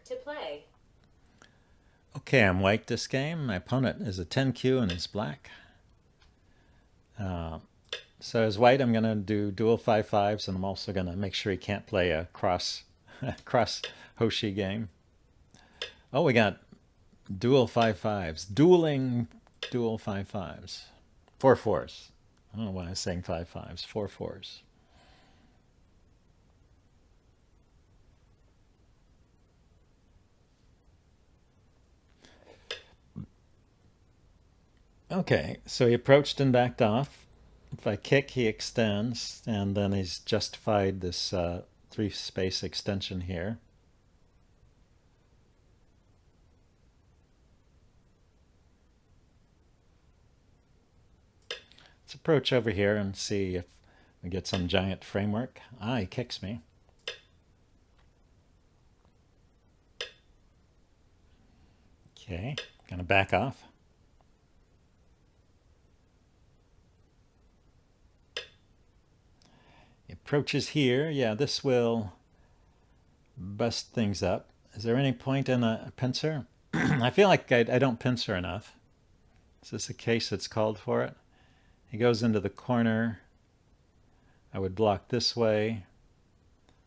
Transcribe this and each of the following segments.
to play. Okay, I'm white this game. My opponent is a 10Q and is black. So as white, I'm going to do dual 5-5s, and I'm also going to make sure he can't play a cross Hoshi game. Oh, we got dual 5-5s. Dueling dual 5-5s. 4-4s. I don't know why I was saying 5-5s. 4-4s. Okay, so he approached and backed off. If I kick, he extends, and then he's justified this three-space extension here. Let's approach over here and see if we get some giant framework. Ah, he kicks me. Okay, gonna back off. He approaches here. Yeah, this will bust things up. Is there any point in a pincer? I feel like I don't pincer enough. Is this a case that's called for it? He goes into the corner. I would block this way.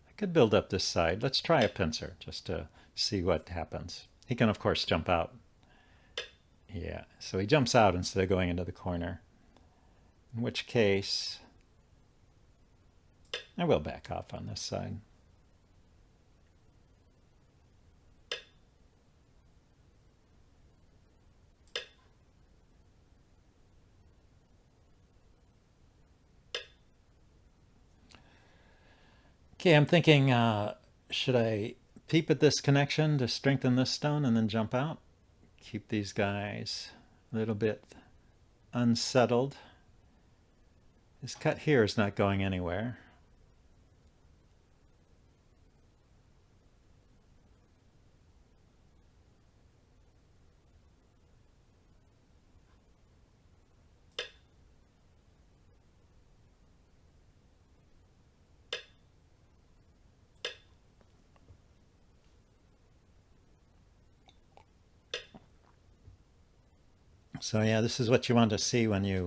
I could build up this side. Let's try a pincer just to see what happens. He can, of course, jump out. Yeah, so he jumps out instead of going into the corner. In which case, I will back off on this side. Okay, I'm thinking, should I peep at this connection to strengthen this stone and then jump out? Keep these guys a little bit unsettled. This cut here is not going anywhere. So yeah, this is what you want to see when you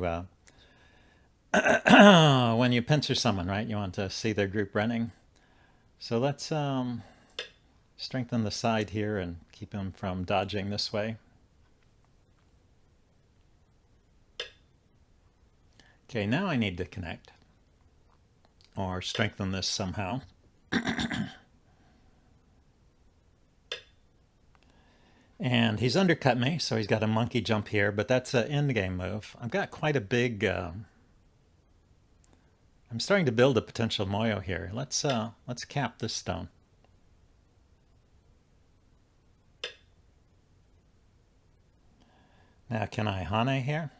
when you pincer someone, right? You want to see their group running. So let's strengthen the side here and keep him from dodging this way. Okay, now I need to connect or strengthen this somehow. And he's undercut me, so he's got a monkey jump here, but that's an end game move. I've got quite a big. I'm starting to build a potential moyo here. Let's cap this stone. Now, can I hane here?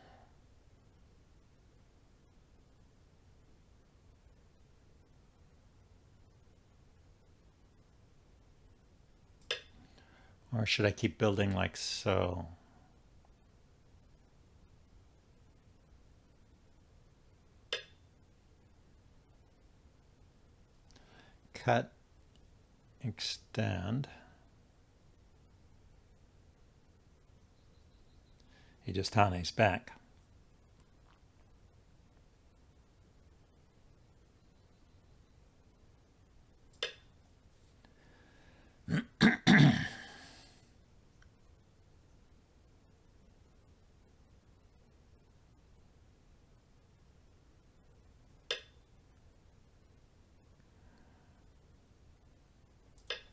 Or should I keep building like so? Cut, extend. He just hanes back.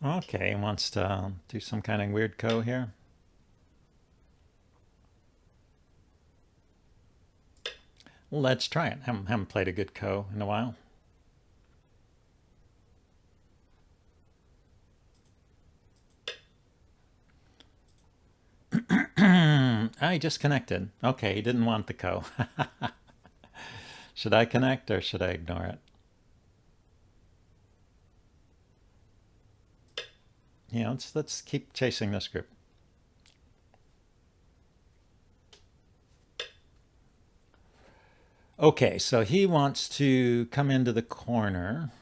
Okay, he wants to do some kind of weird ko here. Let's try it. Haven't played a good ko in a while. I just connected. Okay, he didn't want the ko. Should I connect or should I ignore it? Yeah, let's keep chasing this group. Okay, so he wants to come into the corner.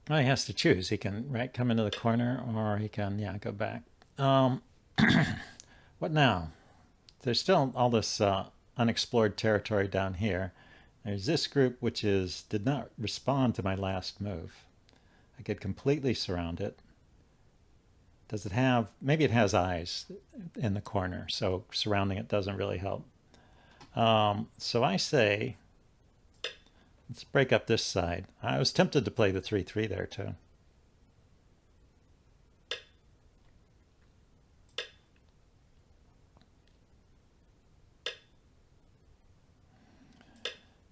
Well, he has to choose. He can come into the corner, or he can go back. What now? There's still all this unexplored territory down here. There's this group which did not respond to my last move. I could completely surround it. Does it have, maybe it has eyes in the corner, so surrounding it doesn't really help. So I say, let's break up this side. I was tempted to play the 3-3 there too.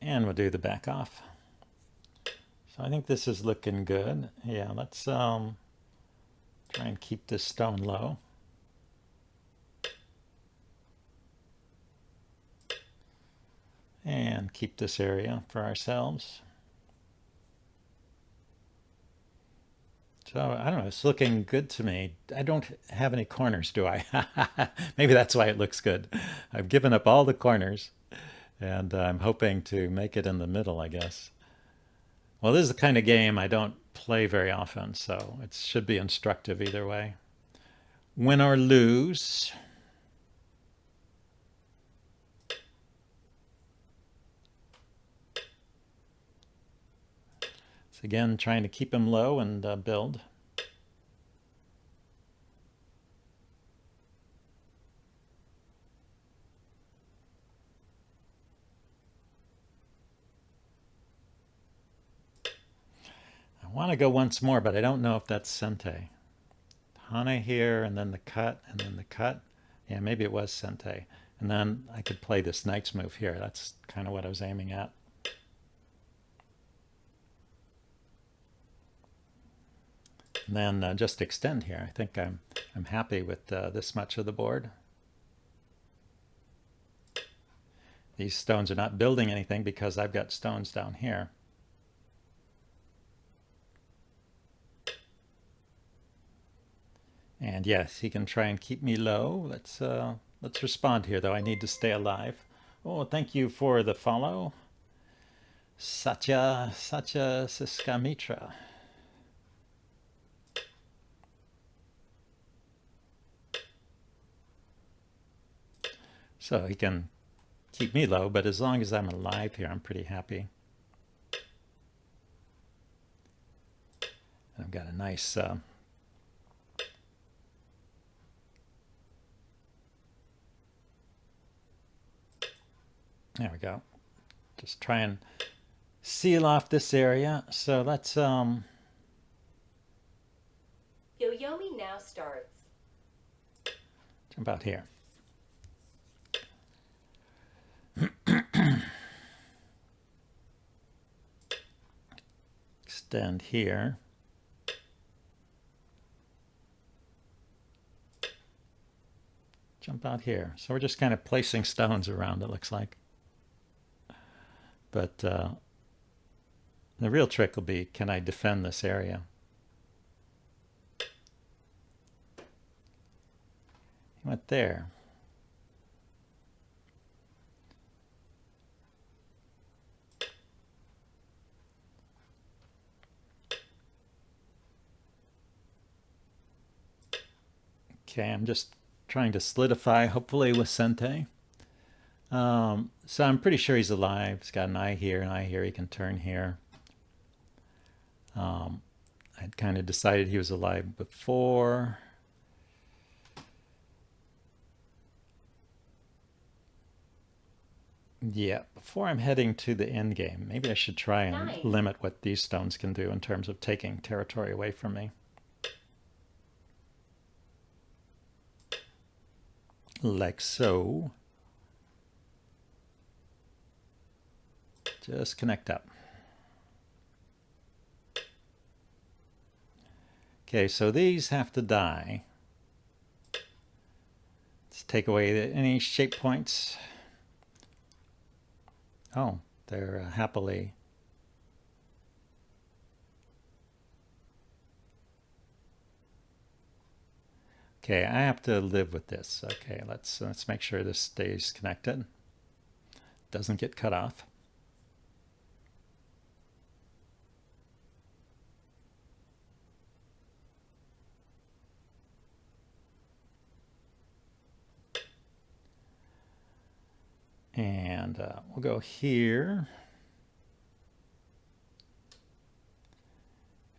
And we'll do the back off. So I think this is looking good. Yeah, let's try and keep this stone low. And keep this area for ourselves. So I don't know, it's looking good to me. I don't have any corners, do I? Maybe that's why it looks good. I've given up all the corners, and I'm hoping to make it in the middle, I guess. Well, this is the kind of game I don't play very often, so it should be instructive either way. Win or lose. So again, trying to keep him low and build. I want to go once more, but I don't know if that's Sente. Hane here, and then the cut, and then the cut. Yeah, maybe it was Sente. And then I could play this knight's move here. That's kind of what I was aiming at. And then just extend here. I think I'm happy with this much of the board. These stones are not building anything because I've got stones down here. And yes, he can try and keep me low. Let's respond here, though. I need to stay alive. Oh, thank you for the follow. Satya Siskamitra. So he can keep me low, but as long as I'm alive here, I'm pretty happy. And I've got a nice there we go. Just try and seal off this area. So let's Yoyomi now starts. jump out here. Extend here. Jump out here. So we're just kind of placing stones around, it looks like. But the real trick will be, can I defend this area? He went there. Okay, I'm just trying to solidify, hopefully with Sente. So I'm pretty sure he's alive. He's got an eye here, an eye here. He can turn here. I'd kind of decided he was alive before. Yeah, before I'm heading to the end game, maybe I should try and limit what these stones can do in terms of taking territory away from me. Like so. Just connect up. Okay, so these have to die. Let's take away any shape points. Oh, they're happily. Okay, I have to live with this. Okay, let's make sure this stays connected. Doesn't get cut off. And we'll go here.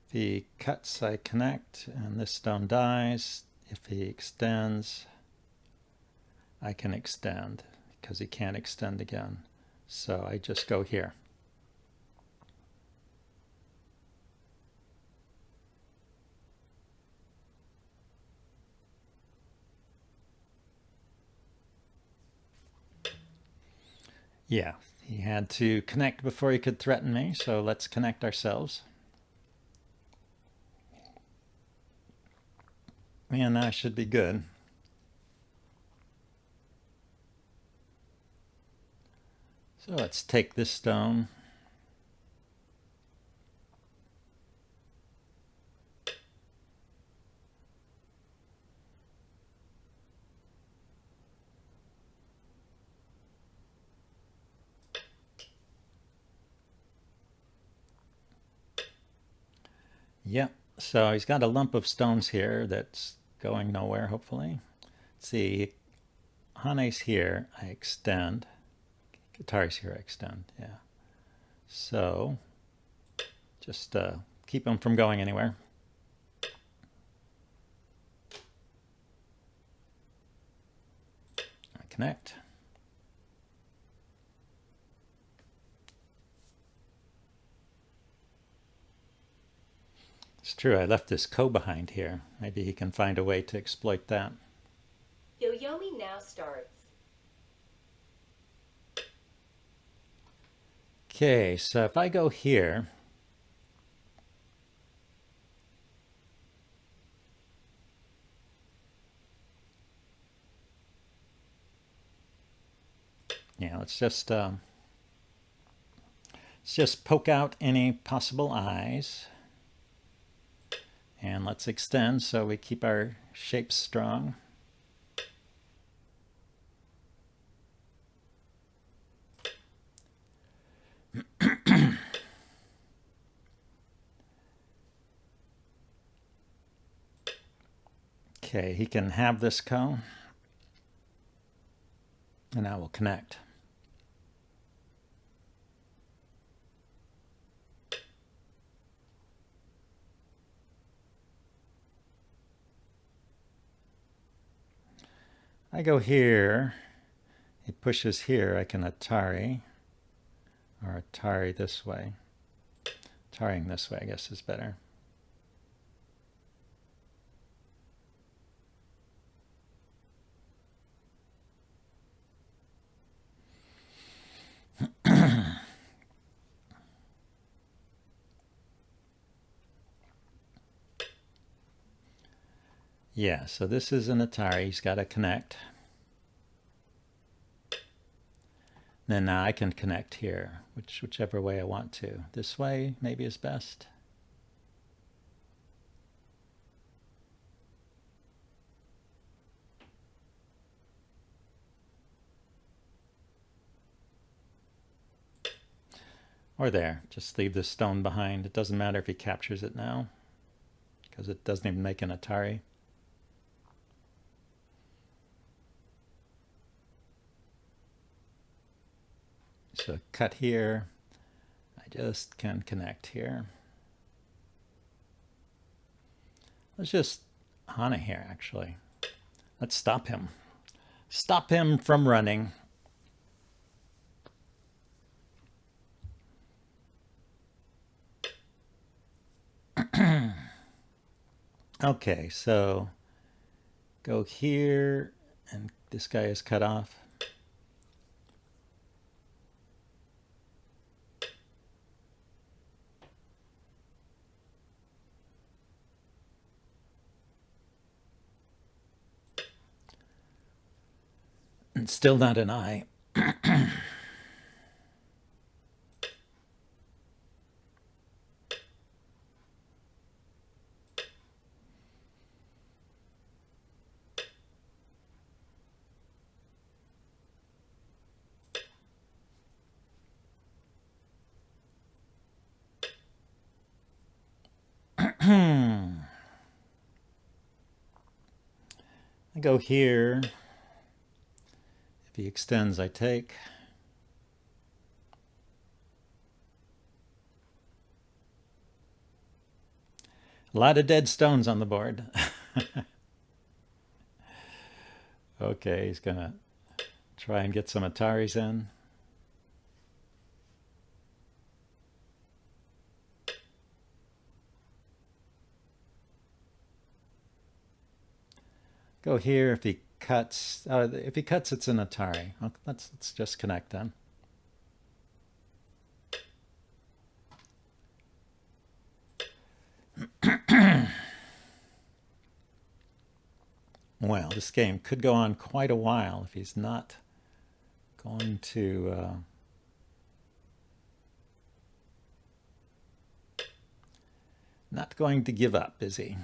If he cuts, I connect, and this stone dies. If he extends, I can extend, because he can't extend again. So I just go here. Yeah, he had to connect before he could threaten me, so let's connect ourselves. Man, now I should be good. So let's take this stone. Yep, so he's got a lump of stones here that's going nowhere, hopefully. Let's see, Hane's here, I extend. Guitar's here, I extend, yeah. So, just keep him from going anywhere. I connect. It's true, I left this ko behind here. Maybe he can find a way to exploit that. Yo-Yomi now starts. Okay, so if I go here, yeah, let's just poke out any possible eyes. And let's extend so we keep our shapes strong. Okay, he can have this ko, and I will connect. I go here, he pushes here, I can Atari, or Atari this way. Ataring this way, I guess, is better. Yeah, so this is an Atari, he's got to connect. Then now I can connect here, whichever way I want to. This way maybe is best. Or there, just leave this stone behind. It doesn't matter if he captures it now, because it doesn't even make an Atari. So cut here, I just can connect here. Let's just Hana here, actually. Let's stop him. Stop him from running. Okay, so go here, and this guy is cut off. And still not an eye. I go here. If he extends, I take. A lot of dead stones on the board. Okay, he's going to try and get some Ataris in. Go here if he cuts. If he cuts, it's an Atari. Okay, let's just connect then. Well, this game could go on quite a while if he's not going to give up, is he?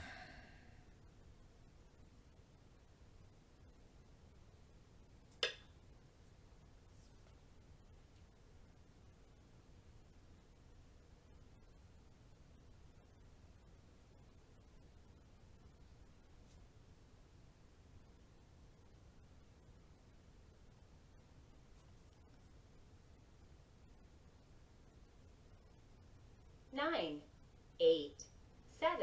Nine, 8, 7,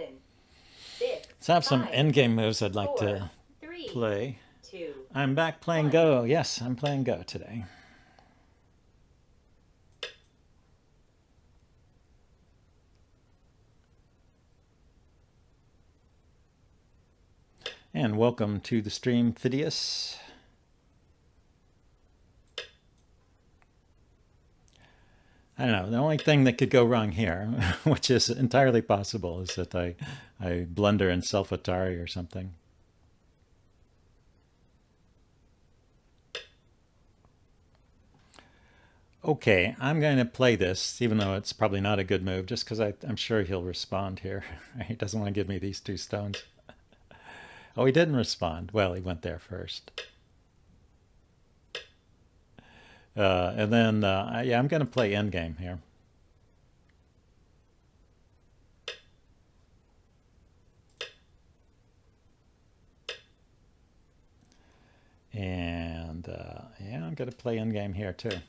6. Let's have some 5, endgame moves I'd like 4, to 3, play. 2. I'm back playing 1. Go. Yes, I'm playing Go today. And welcome to the stream, Phidias. I don't know. The only thing that could go wrong here, which is entirely possible, is that I blunder and self-Atari or something. Okay, I'm going to play this, even though it's probably not a good move, just because I'm sure he'll respond here. He doesn't want to give me these 2 stones. Oh, he didn't respond. Well, he went there first. And then, yeah, I'm going to play endgame here. And, yeah, I'm going to play endgame here, too.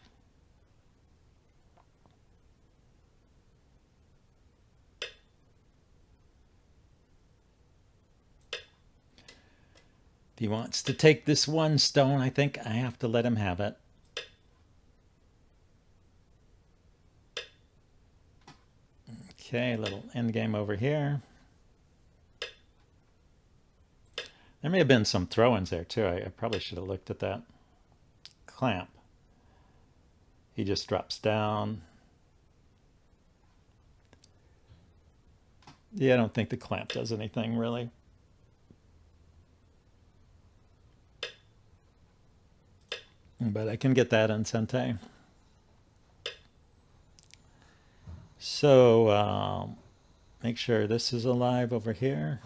If he wants to take this 1 stone, I think I have to let him have it. Okay, a little endgame over here. There may have been some throw-ins there, too. I probably should have looked at that. Clamp. He just drops down. Yeah, I don't think the clamp does anything, really. But I can get that on Sente. So make sure this is alive over here.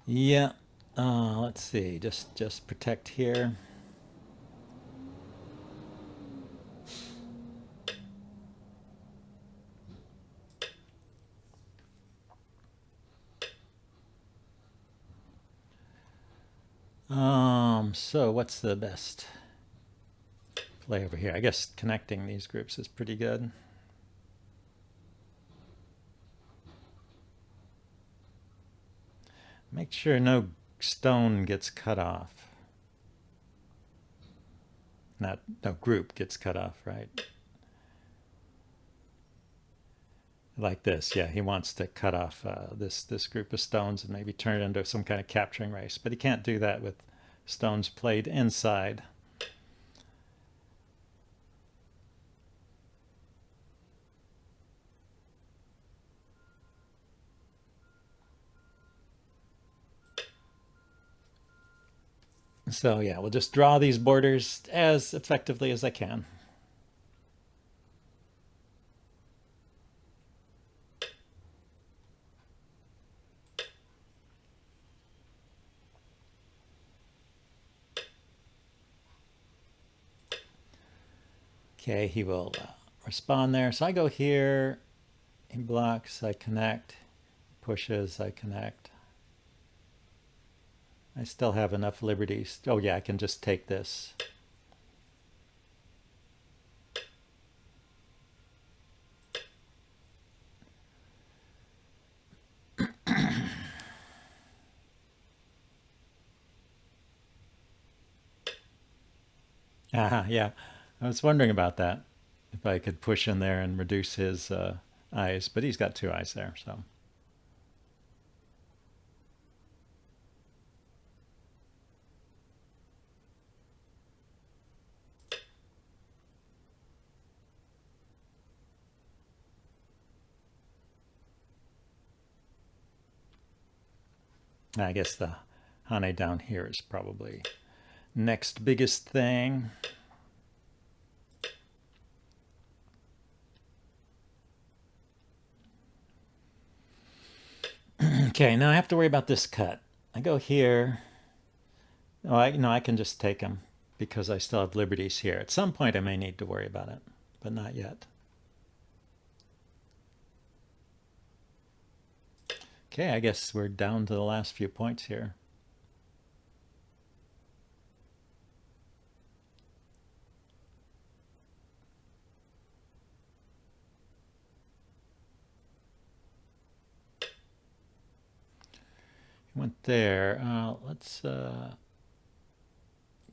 Yeah, let's see, just protect here. So what's the best play over here? I guess connecting these groups is pretty good. Make sure no stone gets cut off. No group gets cut off, right? Like this, yeah, he wants to cut off this group of stones and maybe turn it into some kind of capturing race, but he can't do that with stones played inside. So yeah, we'll just draw these borders as effectively as I can. Okay, he will respond there. So I go here, he blocks, I connect, pushes, I connect. I still have enough liberties. Oh yeah, I can just take this. Yeah, I was wondering about that. If I could push in there and reduce his eyes, but he's got 2 eyes there, so. I guess the Hane down here is probably next biggest thing. Okay, now I have to worry about this cut. I go here. Oh, I can just take him because I still have liberties here. At some point I may need to worry about it, but not yet. Okay, I guess we're down to the last few points here. Went there. Let's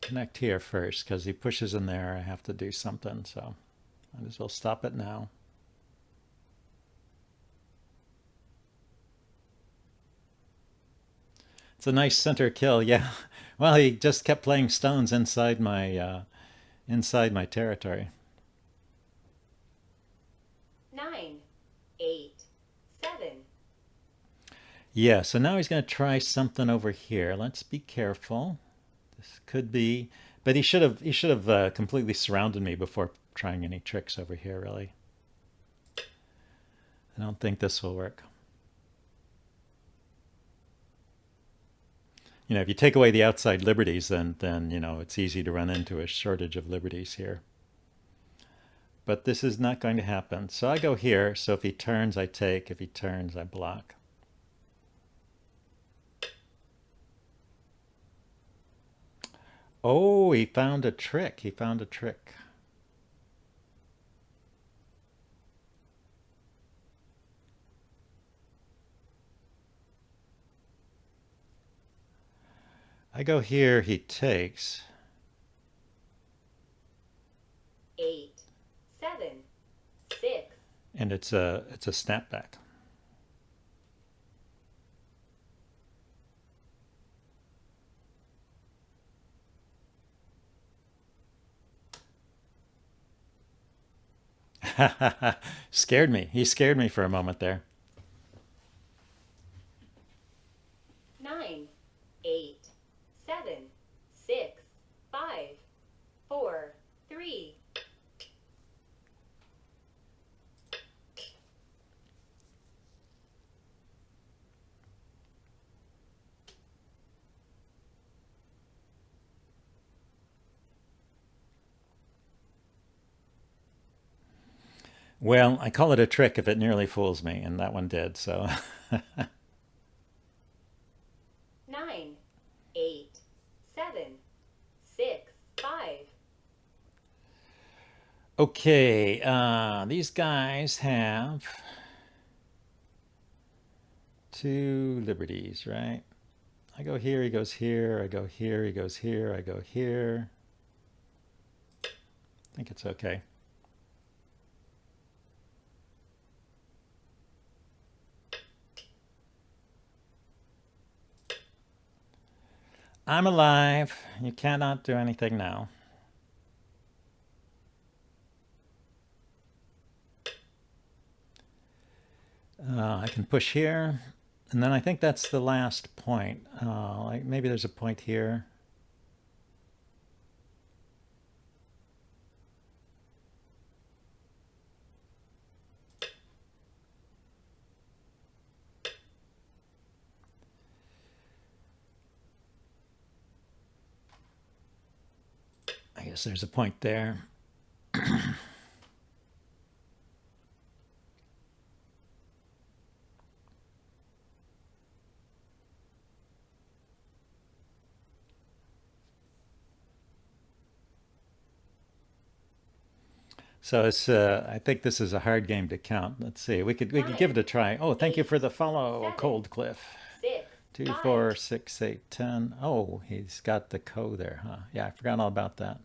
connect here first because he pushes in there. I have to do something, so might as well stop it now. It's a nice center kill, yeah. Well, he just kept playing stones inside my territory. 9, 8, 7. Yeah, so now he's going to try something over here. Let's be careful. This could be, but he should have completely surrounded me before trying any tricks over here. Really, I don't think this will work. If you take away the outside liberties, then it's easy to run into a shortage of liberties here. But this is not going to happen. So I go here. So if he turns, I take. If he turns, I block. Oh, he found a trick. He found a trick. I go here, he takes. 8, 7, 6. And it's a snapback. Scared me. He scared me for a moment there. 9, 8, 7, 6, 5, 4, 3. Well, I call it a trick if it nearly fools me, and that one did, so. 9, 8, 7, 6, 5. Okay, these guys have 2 liberties, right? I go here, he goes here, I go here, he goes here, I go here. I think it's okay. I'm alive. You cannot do anything now. I can push here. And then I think that's the last point. Like maybe there's a point here. I guess there's a point there. So it's I think this is a hard game to count. Let's see. We could give it a try. Oh, thank you for the follow, Cold Cliff. 6, 2, 5. 4, 6, 8, 10. Oh, he's got the co there, huh? Yeah, I forgot all about that.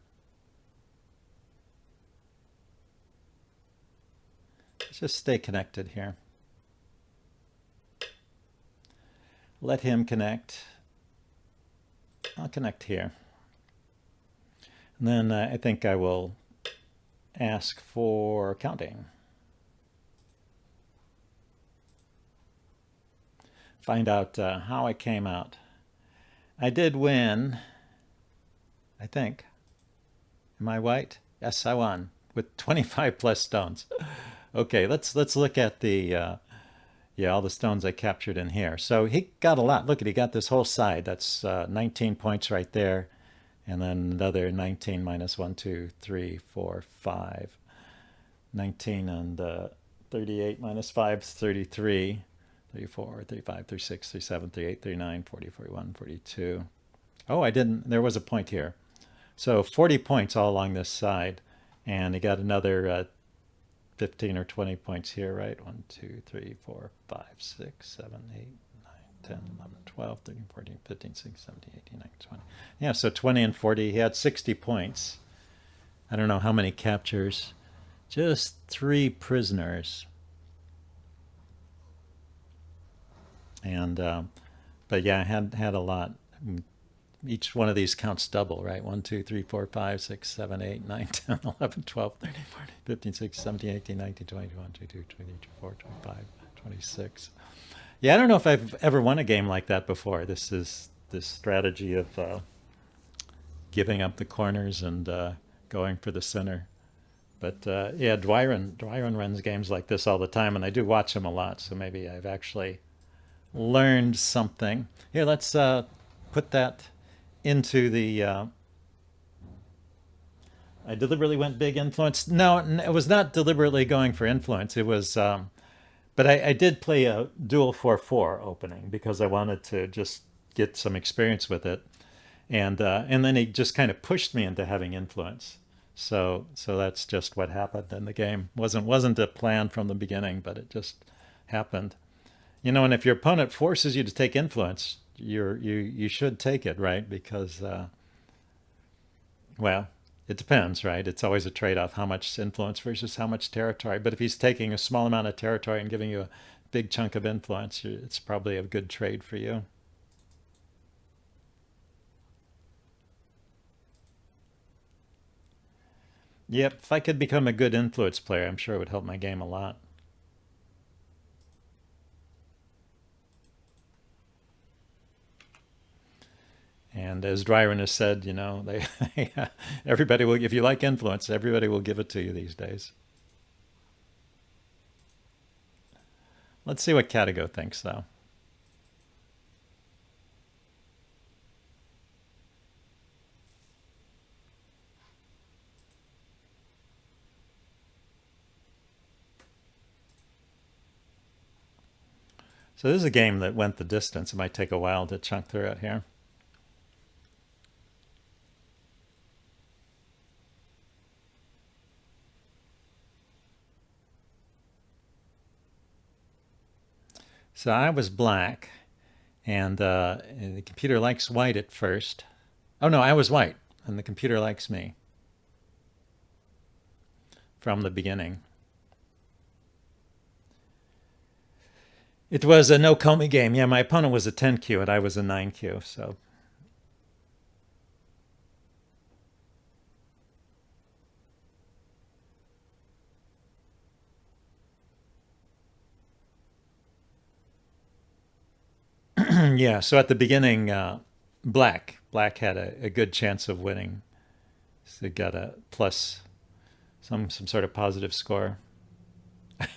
Let's just stay connected here. Let him connect. I'll connect here. And then I think I will ask for counting. Find out how I came out. I did win, I think. Am I white? Yes, I won with 25 plus stones. Okay, let's look at the yeah, all the stones I captured in here. So he got a lot. Look at, he got this whole side. That's 19 points right there. And then another 19 minus 1, 2, 3, 4, 5. 19 and 38 minus 5 is 33. 34, 35, 36, 37, 38, 39, 40, 41, 42. Oh, I didn't. There was a point here. So 40 points all along this side. And he got another 15 or 20 points here, right? 1, 2, 3, 4, 5, 6, 7, 8, 9, 10, 11, 12, 13, 14, 15, 16, 17, 18, 19, 20. Yeah, so 20 and 40. He had 60 points. I don't know how many captures. Just 3 prisoners. And, but yeah, I had a lot. Each one of these counts double, right? 1, 2, 3, 4, 5, 6, 7, 8, 9, 10, 11, 12, 13, 14, 15, 16, 17, 18, 19, 20, 21, 22, 23, 24, 25, 26. Yeah, I don't know if I've ever won a game like that before. This is this strategy of giving up the corners and going for the center. But yeah, Dwyron runs games like this all the time, and I do watch him a lot, so maybe I've actually learned something. Here, let's put that into the I deliberately went big influence. No, it was not deliberately going for influence. It was but I did play a dual 4-4 opening because I wanted to just get some experience with it. And then he just kind of pushed me into having influence. So that's just what happened in the game. Wasn't a plan from the beginning, but it just happened. You know, and if your opponent forces you to take influence, you should take it, right? Because well, it depends, right? It's always a trade-off: how much influence versus how much territory. But if he's taking a small amount of territory and giving you a big chunk of influence, it's probably a good trade for you. Yep, if I could become a good influence player, I'm sure it would help my game a lot. And as Dryron has said, you know, everybody will, if you like influence, everybody will give it to you these days. Let's see what Catigo thinks, though. So this is a game that went the distance. It might take a while to chunk through it here. So I was black, and the computer likes white at first. Oh no, I was white, and the computer likes me from the beginning. It was a no Comey game. Yeah, my opponent was a 10Q and I was a 9Q. So yeah, so at the beginning, black had a good chance of winning. So it got a plus, some sort of positive score.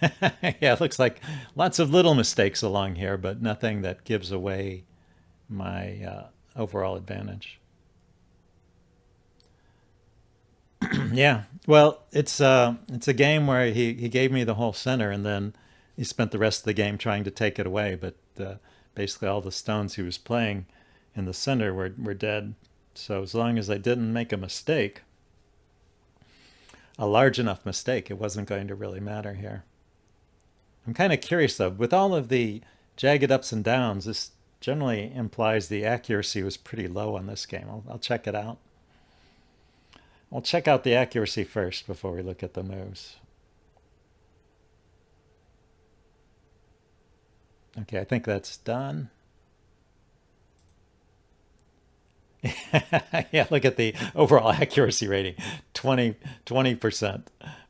Yeah, it looks like lots of little mistakes along here, but nothing that gives away my overall advantage. Yeah, well, it's a game where he gave me the whole center, and then he spent the rest of the game trying to take it away. But basically, all the stones he was playing in the center were dead. So as long as I didn't make a mistake, a large enough mistake, it wasn't going to really matter here. I'm kind of curious though, with all of the jagged ups and downs, this generally implies the accuracy was pretty low on this game. I'll check it out. We'll check out the accuracy first before we look at the moves. Okay, I think that's done. Yeah, look at the overall accuracy rating, 20%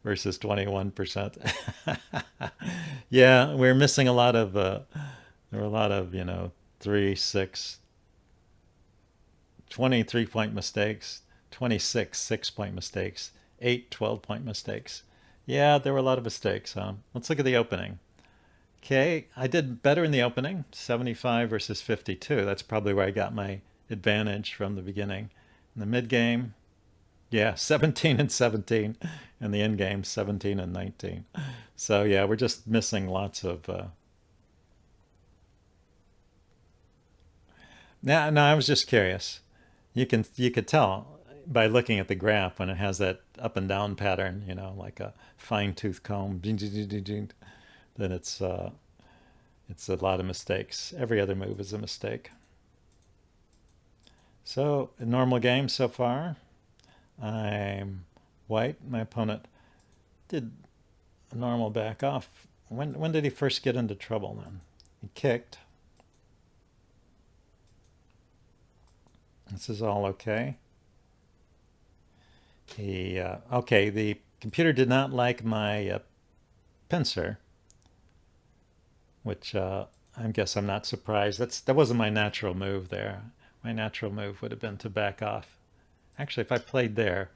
versus 21%. Yeah, we're missing a lot of there were a lot of, 3, 6, 23-point mistakes, 26 6-point mistakes, 8 12-point mistakes. Yeah, there were a lot of mistakes. Let's look at the opening. Okay, I did better in the opening, 75 versus 52. That's probably where I got my advantage from the beginning. In the mid game, yeah, 17 and 17. In the end game, 17 and 19. So yeah, we're just missing lots of. No, I was just curious. You could tell by looking at the graph when it has that up and down pattern, like a fine tooth comb. Then it's a lot of mistakes. Every other move is a mistake. So, a normal game so far. I'm white. My opponent did a normal back off. When did he first get into trouble then? He kicked. This is all okay. Okay, the computer did not like my pincer, which I guess I'm not surprised. That wasn't my natural move there. My natural move would have been to back off. Actually, if I played there,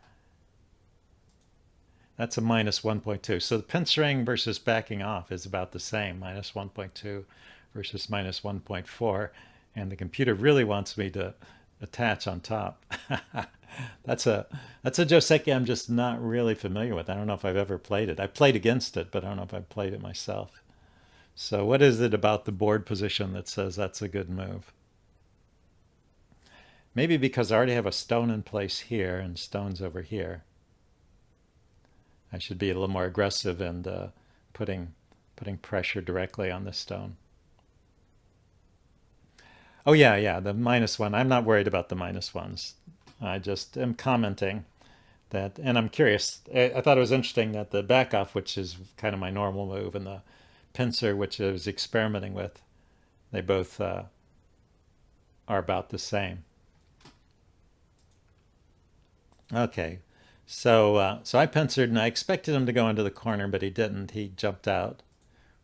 that's a minus 1.2. So the pincering versus backing off is about the same, minus 1.2 versus minus 1.4. And the computer really wants me to attach on top. That's a Joseki I'm just not really familiar with. I don't know if I've ever played it. I played against it, but I don't know if I've played it myself. So what is it about the board position that says that's a good move? Maybe because I already have a stone in place here and stones over here. I should be a little more aggressive and putting pressure directly on this stone. Oh yeah, the minus one. I'm not worried about the minus ones. I just am commenting that, and I'm curious. I thought it was interesting that the back off, which is kind of my normal move, and the pincer, which I was experimenting with, they both are about the same. Okay, so I pincered and I expected him to go into the corner, but he didn't. He jumped out,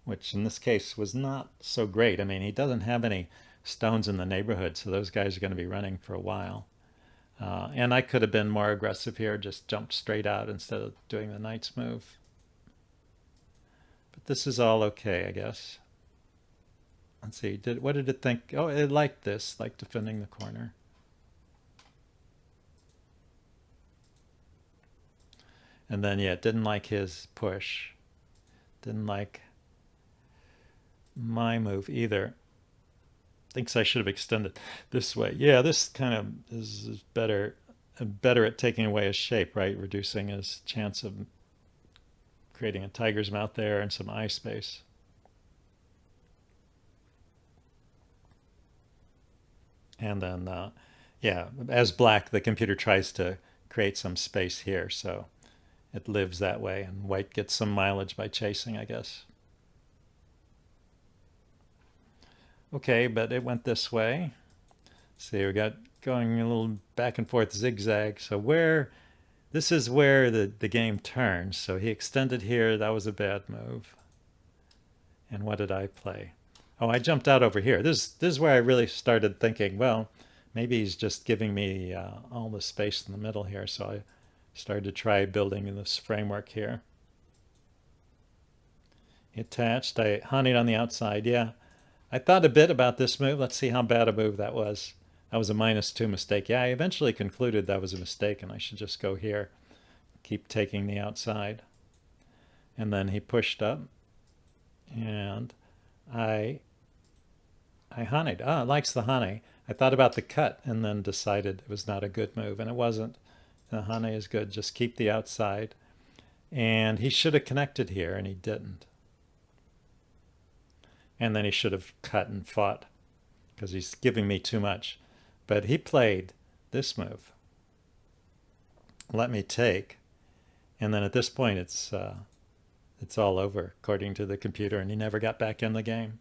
which in this case was not so great. I mean, he doesn't have any stones in the neighborhood, so those guys are going to be running for a while. And I could have been more aggressive here, just jumped straight out instead of doing the knight's move. But this is all okay, I guess. Let's see, what did it think? Oh, it liked this, like defending the corner. And then, yeah, it didn't like his push. Didn't like my move either. Thinks I should have extended this way. Yeah, this kind of is better at taking away his shape, right? Reducing his chance of creating a tiger's mouth there and some eye space. And then, yeah, as black, the computer tries to create some space here, so it lives that way, and white gets some mileage by chasing, I guess. Okay, but it went this way. See, we got going a little back and forth zigzag. So this is where the game turns. So he extended here. That was a bad move. And what did I play? Oh, I jumped out over here. This is where I really started thinking, well, maybe he's just giving me all the space in the middle here. So I started to try building this framework here. He attached. I honeyed on the outside. Yeah, I thought a bit about this move. Let's see how bad a move that was. That was a -2 mistake. Yeah, I eventually concluded that was a mistake and I should just go here, keep taking the outside. And then he pushed up and I honeyed. Ah, likes the honey. I thought about the cut and then decided it was not a good move, and it wasn't. The honey is good. Just keep the outside. And he should have connected here, and he didn't. And then he should have cut and fought, because he's giving me too much. But he played this move. Let me take. And then at this point, it's all over, according to the computer, and he never got back in the game.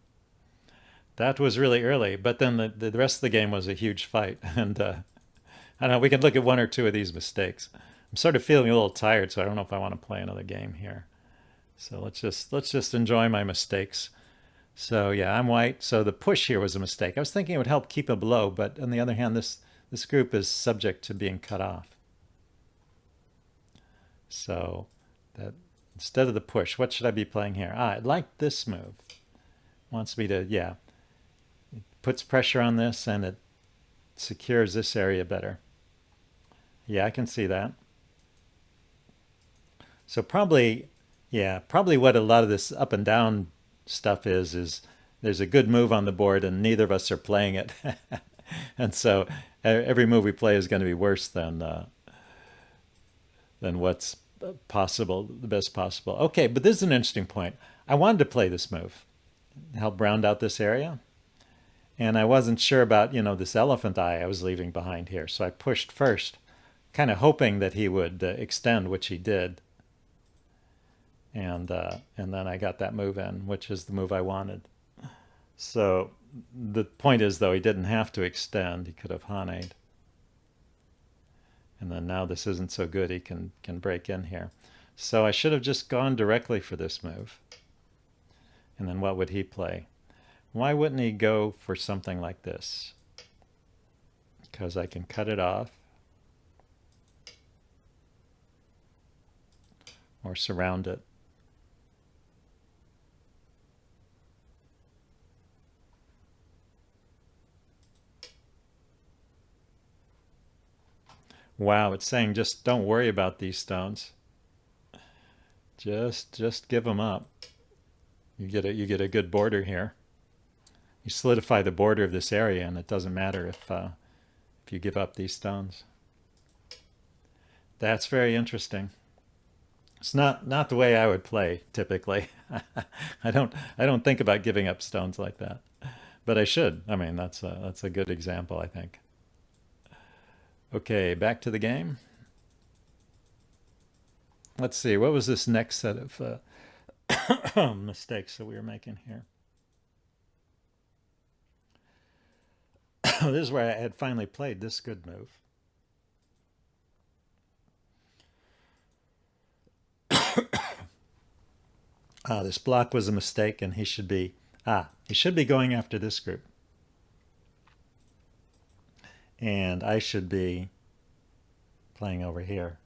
That was really early, but then the rest of the game was a huge fight. And I don't know, we can look at one or two of these mistakes. I'm sort of feeling a little tired, so I don't know if I want to play another game here. So let's just enjoy my mistakes. So yeah, I'm white. So the push here was a mistake. I was thinking it would help keep him below, but on the other hand, this group is subject to being cut off. So that instead of the push, what should I be playing here? I like this move. Wants me to, yeah. It puts pressure on this and it secures this area better. Yeah, I can see that. So probably, yeah, probably what a lot of this up and down stuff is there's a good move on the board and neither of us are playing it. And so every move we play is going to be worse than what's possible, the best possible. Okay, but this is an interesting point. I wanted to play this move, help round out this area. And I wasn't sure about, this elephant eye I was leaving behind here. So I pushed first, kind of hoping that he would extend, which he did. And then I got that move in, which is the move I wanted. So the point is, though, he didn't have to extend. He could have hane'd. And then now this isn't so good. He can break in here. So I should have just gone directly for this move. And then what would he play? Why wouldn't he go for something like this? Because I can cut it off. Or surround it. Wow, it's saying just don't worry about these stones. Just give them up. You get a good border here. You solidify the border of this area, and it doesn't matter if you give up these stones. That's very interesting. It's not the way I would play typically. I don't think about giving up stones like that, but I should. I mean, that's a good example, I think. Okay, back to the game. Let's see, what was this next set of mistakes that we were making here? This is where I had finally played this good move. This block was a mistake, and he should be going after this group. And I should be playing over here.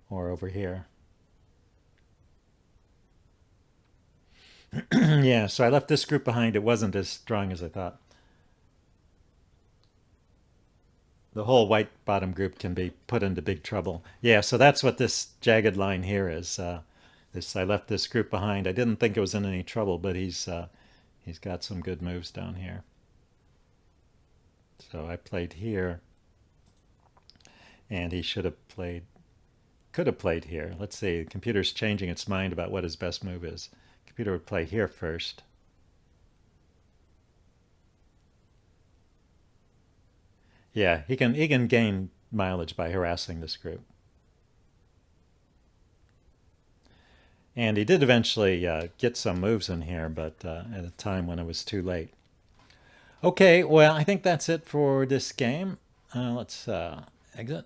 Or over here. Yeah, so I left this group behind. It wasn't as strong as I thought. The whole white bottom group can be put into big trouble. Yeah, so that's what this jagged line here is. I left this group behind. I didn't think it was in any trouble, but he's got some good moves down here. So I played here, and he could have played here. Let's see, the computer's changing its mind about what his best move is. The computer would play here first. Yeah, he can gain mileage by harassing this group. And he did eventually get some moves in here, but at a time when it was too late. Okay, well, I think that's it for this game. Let's exit.